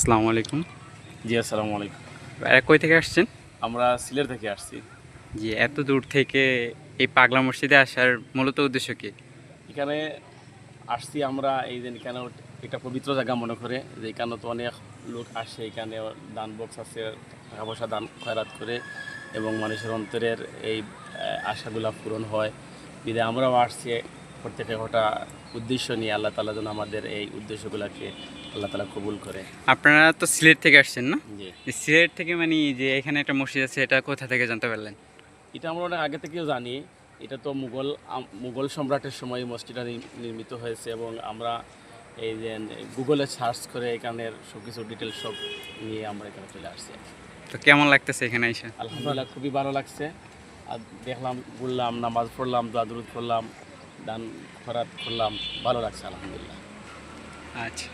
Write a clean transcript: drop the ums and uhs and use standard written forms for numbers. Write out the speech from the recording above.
আসসালামু আলাইকুম। জি, আসসালামু আলাইকুম। কই থেকে আসছেন? আমরা সিলেট থেকে আসছি। জি, এত দূর থেকে এই পাগলা মসজিদে আসার মূলত উদ্দেশ্য কি? এখানে আসছি আমরা এই যে এখানে একটা পবিত্র জায়গা মনে করে যে এখানে তো অনেক লোক আসে, এখানে দান বক্স আছে, টাকা পয়সা দান খয়রাত করে এবং মানুষের অন্তরের এই আশাগুলা পূরণ হয়। বিধায় আমরাও আসছি প্রত্যেকে একটা উদ্দেশ্য নিয়ে। আল্লাহ তাআলা যেন আমাদের এই উদ্দেশ্যগুলোকে আল্লাহ তাআলা কবুল করে। আপনারা তো সিলেট থেকে আসছেন না? জি, এই সিলেট থেকে মানে যে এখানে একটা মসজিদ আছে এটা কোথা থেকে জানতে পারলেন? এটা আমরা অনেক আগে থেকেও জানি। এটা তো মুঘল সম্রাটের সময় এই মসজিদটা নির্মিত হয়েছে এবং আমরা এই যে গুগলে সার্চ করে এখানের সব কিছু ডিটেলস সব নিয়ে আমরা এখানে চলে আসছি। তো কেমন লাগতেছে এখানে এসে? আলহামদুলিল্লাহ খুবই ভালো লাগছে। আর দেখলাম, ঘুরলাম, নামাজ পড়লাম, দোয়া দুরূদ করলাম, দান খয়রাত করলাম, ভালো লাগছে আলহামদুলিল্লাহ। আচ্ছা।